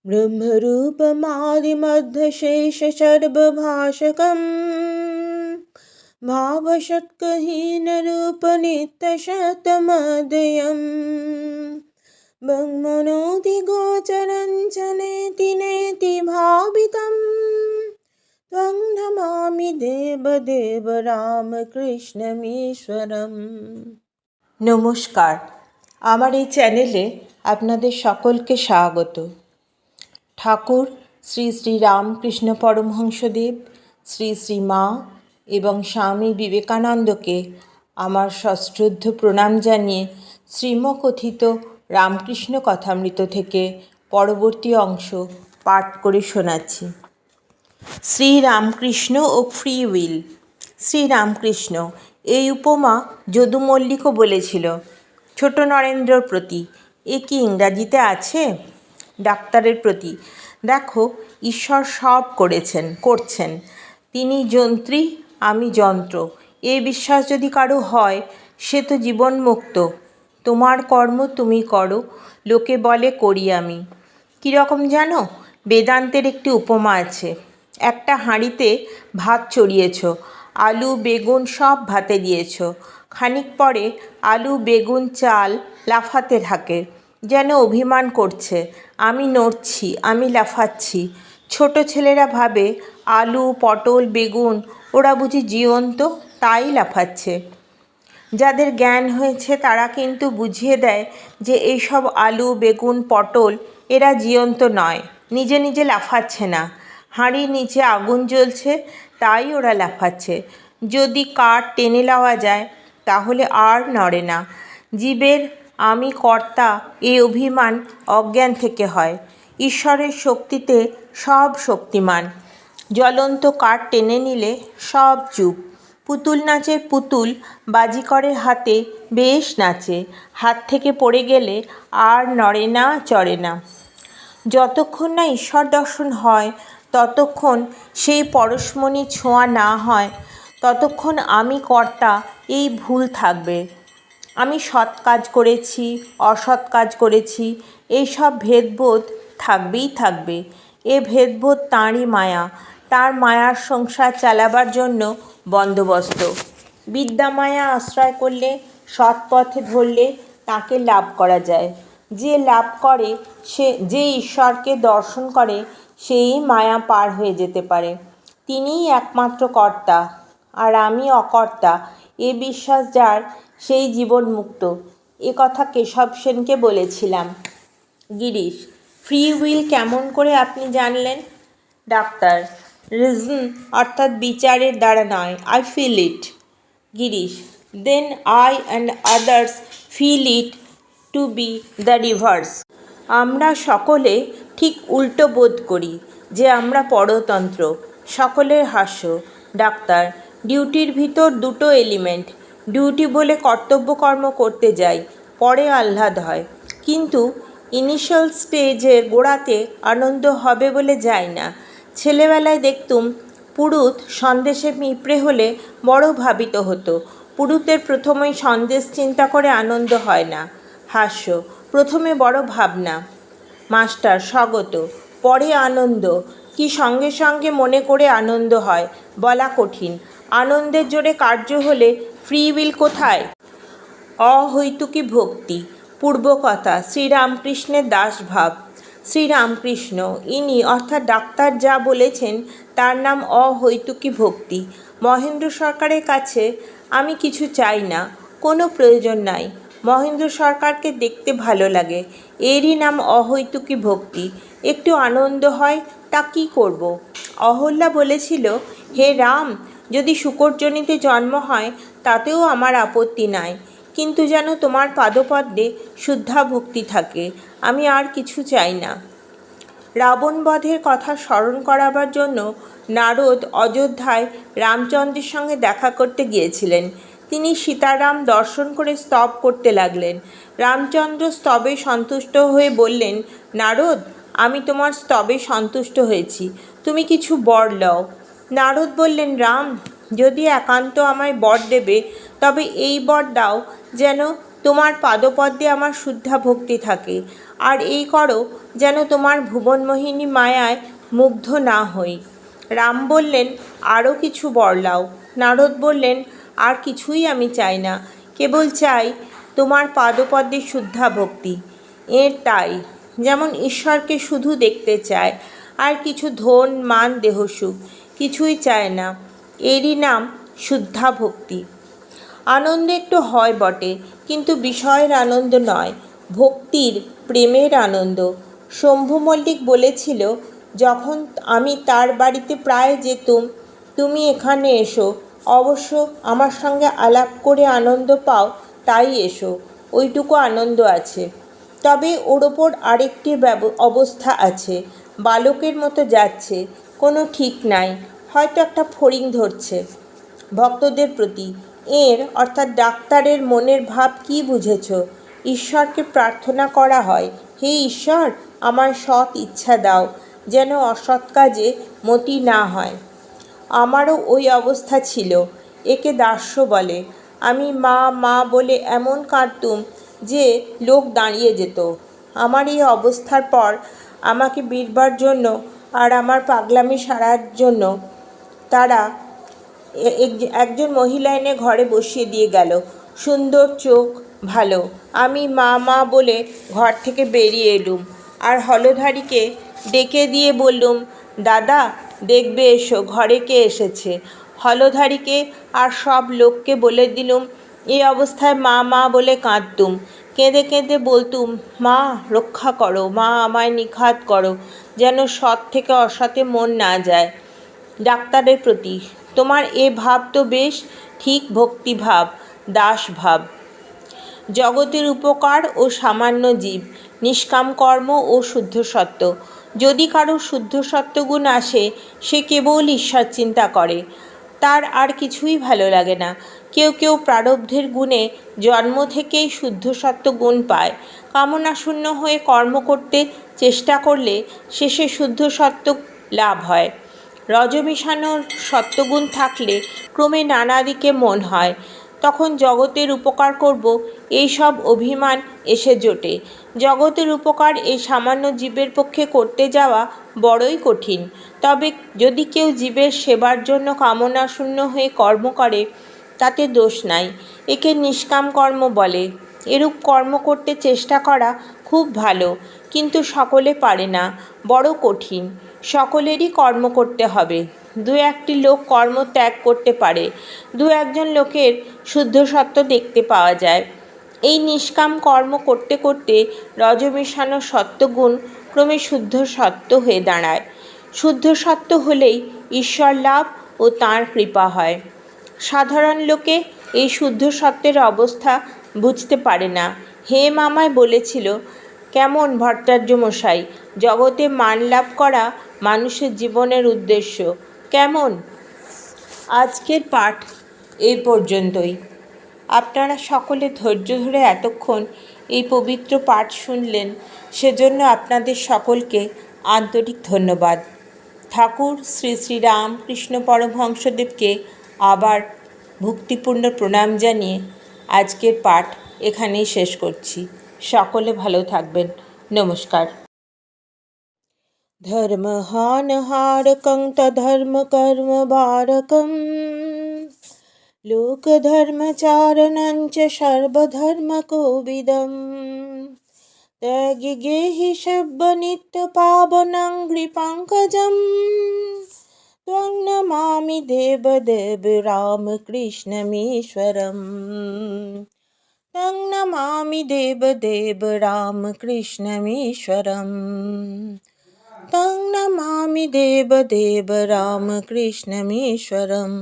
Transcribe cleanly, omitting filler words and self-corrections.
ब्रह्मरूपमादिमध्यशेषसर्वभाषकम् भावषट्कहीनरूपनित्यशतमदयम् ब्रह्मणोऽधिगोचरं च नेति नेति भावितं त्वं नमामि देवदेव রামকৃষ্ণমীশ্বরম। নমস্কার, আমার এই চ্যানেলে আপনাদের সকলকে স্বাগত। ঠাকুর শ্রী শ্রী রামকৃষ্ণ পরমহংসদেব, শ্রী শ্রী মা এবং স্বামী বিবেকানন্দকে আমার সশ্রদ্ধ প্রণাম জানিয়ে শ্রীমকথিত রামকৃষ্ণ কথামৃত থেকে পরবর্তী অংশ পাঠ করে শোনাচ্ছি। শ্রীরামকৃষ্ণ ও ফ্রি উইল। শ্রীরামকৃষ্ণ এই উপমা যদু মল্লিকও বলেছিল ছোট নরেন্দ্রর প্রতি। এ কি ইংরাজিতে আছে? ডাক্তারের প্রতি, দেখো ঈশ্বর সব করছেন, তিনি যন্ত্রী, আমি যন্ত্র, এ বিশ্বাস যদি কারো হয় সে তো জীবনমুক্ত। তোমার কর্ম তুমি করো, লোকে বলে করি আমি। কীরকম জানো? বেদান্তের একটি উপমা আছে। একটা হাঁড়িতে ভাত চড়িয়েছ, আলু বেগুন সব ভাতে দিয়েছ। খানিক পরে আলু বেগুন চাল লাফাতে থাকে, যেন অভিমান করছে, আমি নড়ছি, আমি লাফাচ্ছি। ছোট ছেলেরা ভাবে আলু পটল বেগুন ওরা বুঝি জীবন্ত, তাই লাফাচ্ছে। যাদের জ্ঞান হয়েছে তারা কিন্তু বুঝিয়ে দেয় যে এইসব আলু বেগুন পটল এরা জীবন্ত নয়, নিজে নিজে লাফাচ্ছে না। হাঁড়ির নিচে আগুন জ্বলছে, তাই ওরা লাফাচ্ছে। যদি কাঠ টেনে নেওয়া যায় তাহলে আর নড়ে না। জীবের আমি কর্তা এই অভিমান অজ্ঞান থেকে হয়। ঈশ্বরের শক্তিতে সব শক্তিমান। জ্বলন্ত কাঠ টেনে নিলে সব চুপ। পুতুল নাচের পুতুল বাজিকরের হাতে বেশ নাচে, হাত থেকে পড়ে গেলে আর নড়ে না, চড়ে না। যতক্ষণ না ঈশ্বর দর্শন হয়, ততক্ষণ সেই পরশমণি ছোঁয়া না হয়, ততক্ষণ আমি কর্তা এই ভুল থাকবে। আমি সৎ কাজ করেছি, অসৎ কাজ করেছি, এই সব ভেদবোধ থাকবেই থাকবে। এ ভেদবোধ তাঁরই মায়া, তার মায়ার সংসার চালাবার জন্য বন্দোবস্ত। বিদ্যামায়া আশ্রয় করলে, সৎ পথে ধরলে তাকে লাভ করা যায়। যে লাভ করে, যে ঈশ্বরকে দর্শন করে, সেই মায়া পার হয়ে যেতে পারে। তিনিই একমাত্র কর্তা, আর আমি অকর্তা, এ বিশ্বাস যার, সেই জীবন মুক্ত। এ কথা কেশব সেনকে বলেছিলাম। গিরিশ, ফ্রি উইল কেমন করে আপনি জানলেন? ডাক্তার, রিজন অর্থাৎ বিচারের দ্বারা নয়, I feel it. Girish, then I and others feel it to be the reverse. আমরা সকলে ঠিক উল্টো বোধ করি যে আমরা পরতন্ত্র। সকলের হাস্য। ডাক্তার, ডিউটির ভিতর দুটো এলিমেন্ট। ডিউটি বলে কর্তব্যকর্ম করতে যাই, পরে আহ্লাদ হয়, কিন্তু ইনিশিয়াল স্টেজের গোড়াতে আনন্দ হবে বলে যাই না। ছেলেবেলায় দেখতুম পুরুত সন্দেশে পিঁপড়ে হলে বড় ভাবিত হতো। পুরুতের প্রথমেই সন্দেশ চিন্তা করে আনন্দ হয় না। হাস্য, প্রথমে বড় ভাবনা। মাস্টার, স্বগত, পরে আনন্দ। কি সঙ্গে সঙ্গে মনে করে আনন্দ হয় বলা কঠিন। আনন্দের জোরে কার্য হলে ফ্রি উইল কোথায়? অহৈতুকী ভক্তি। পূর্বকথা, শ্রীরামকৃষ্ণের দাসভাব। শ্রীরামকৃষ্ণ ইনি অর্থাৎ ডাক্তার যা বলেছেন তার নাম অহৈতুকী ভক্তি। মহেন্দ্র সরকারের কাছে আমি কিছু চাই না, কোনো প্রয়োজন নাই। মহেন্দ্র সরকারকে দেখতে ভালো লাগে, এরই নাম অহৈতুকী ভক্তি। একটু আনন্দ হয়, তা কী করব? অহল্যা বলেছিল, হে রাম, যদি শুকরজনিতে জন্ম হয় তাতেও আমার আপত্তি নাই, কিন্তু যেন তোমার পাদপদ্মে শুদ্ধা ভক্তি থাকে, আমি আর কিছু চাই না। রাবণবধের কথা স্মরণ করাবার জন্য নারদ অযোধ্যায় রামচন্দ্রের সঙ্গে দেখা করতে গিয়েছিলেন। তিনি সীতারাম দর্শন করে স্তব করতে লাগলেন। রামচন্দ্র স্তবে সন্তুষ্ট হয়ে বললেন, নারদ, আমি তোমার স্তবে সন্তুষ্ট হয়েছি, তুমি কিছু বর লও। নারদ বললেন, রাম, যদি একান্ত আমায় বর দেবে তবে এই বর দাও যেন তোমার পাদপদ্মে আমার শুদ্ধা ভক্তি থাকে। আর এই করো যেন তোমার ভুবনমোহিনী মায়ায় মুগ্ধ না হই। রাম বললেন, আরও কিছু বরলাও। নারদ বললেন, আর কিছুই আমি চাই না, কেবল চাই তোমার পাদপদ্মে শুদ্ধা ভক্তি। এর তাই, যেমন ঈশ্বরকে শুধু দেখতে চায়, আর কিছু ধন মান দেহসুখ কিছুই চায় না। এরই নাম শুদ্ধা ভক্তি। আনন্দ একটু হয় বটে, কিন্তু বিষয়ের আনন্দ নয়, ভক্তির প্রেমের আনন্দ। শম্ভু মল্লিক বলেছিল, যখন আমি তার বাড়িতে প্রায় যেতুম, তুমি এখানে এসো, অবশ্য আমার সঙ্গে আলাপ করে আনন্দ পাও, তাই এসো, ওইটুকু আনন্দ আছে। তবে ওর ওপর আরেকটি অবস্থা আছে, বালকের মতো যাচ্ছে, কোনো ঠিক নাই, হয়তো একটা ফড়িং ধরছে। ভক্তদের প্রতি এর অর্থাৎ ডাক্তারের মনের ভাব কি বুঝেছ? ঈশ্বরকে প্রার্থনা করা হয়, হে ঈশ্বর, আমার সৎ ইচ্ছা দাও, যেন অসৎ কাজে মতি না হয়। আমারও ওই অবস্থা ছিল, একে দাস্য বলে। আমি মা মা বলে এমন কাঁদতুম যে লোক দাঁড়িয়ে যেত। আমার এই অবস্থার পর আমাকে বিরবার জন্য আর আমার পাগলামি সারার জন্য তারা একজন মহিলা এনে ঘরে বসিয়ে দিয়ে গেল। সুন্দর চোখ, ভালো। আমি মা মা বলে ঘর থেকে বেরিয়ে এলুম, আর হলধারীকে ডেকে দিয়ে বললুম, দাদা দেখবে এসো, ঘরে কে এসেছে। হলধারীকে আর সব লোককে বলে দিলুম এই অবস্থায় মা মা বলে কাঁদতুম। কেঁদে কেঁদে বলতুম, মা রক্ষা করো, মা আমায় নিখাত করো, যেন সৎ থেকে অসতে মন না যায়। ডাক্তারের প্রতি তোমার এ ভাব তো বেশ, ঠিক ভক্তিভাব, দাস ভাব। জগতের উপকার ও সামান্য জীব, নিষ্কাম কর্ম ও শুদ্ধ সত্য। যদি কারো শুদ্ধ সত্ত্বগুণ আসে, সে কেবল ঈশ্বর চিন্তা করে, তার আর কিছুই ভালো লাগে না। কেউ কেউ প্রারব্ধের গুণে জন্ম থেকেই শুদ্ধ সত্ত্বগুণ পায়। কামনাশূন্য হয়ে কর্ম করতে চেষ্টা করলে শেষে শুদ্ধ সত্ত্ব লাভ হয়। রজমিশানোর সত্ত্বগুণ থাকলে ক্রমে নানা দিকে মন হয়, তখন জগতের উপকার করব এই সব অভিমান এসে জোটে। জগতের উপকার এই সামান্য জীবের পক্ষে করতে যাওয়া বড়ই কঠিন। তবে যদি কেউ জীবের সেবার জন্য কামনাশূন্য হয়ে কর্ম করে, তাতে দোষ নাই, একে নিষ্কাম কর্ম বলে। এরূপ কর্ম করতে চেষ্টা করা খুব ভালো, কিন্তু সকলে পারে না, বড় কঠিন। সকলেরই কর্ম করতে হবে। দু একটি লোক কর্ম ত্যাগ করতে পারে, দু একজন লোকের শুদ্ধ সত্ত্ব দেখতে পাওয়া যায়। এই নিষ্কাম কর্ম করতে করতে রজমিশানো সত্ত্বগুণ ক্রমে শুদ্ধ সত্ত্ব হয়ে দাঁড়ায়। শুদ্ধ সত্ত্ব হলেই ঈশ্বর লাভ ও তাঁর কৃপা হয়। সাধারণ লোকে এই শুদ্ধ সত্ত্বের অবস্থা বুঝতে পারে না। হেম আমায় বলেছিল, কেমন ভট্টাচার্য মশাই, জগতে মান লাভ করা মানুষের জীবনের উদ্দেশ্য কেমন? আজকের পাঠ এই পর্যন্তই। আপনারা সকলে ধৈর্য ধরে এতক্ষণ এই পবিত্র পাঠ শুনলেন, সেজন্য আপনাদের সকলকে আন্তরিক ধন্যবাদ। ঠাকুর শ্রী শ্রী রামকৃষ্ণ পরমহংসদেবকে আবার ভক্তিপূর্ণ প্রণাম জানিয়ে আজকের পাঠ এখানেই শেষ করছি। সকলে ভালো থাকবেন। নমস্কার। ধর্মহানহারকং তধর্মকর্ম বারকং লোকধর্মচারণঞ্চ সর্বধর্মকোবিদম ত্যাগি সব্বনিত্যপাবনং কৃপঙ্কজম ত্বং নমামি দেবদেব রামকৃষ্ণমীশ্বরম तं नमामि देवदेव रामकृष्णमीश्वरम् तं नमामि देवदेव रामकृष्णमीश्वरम्।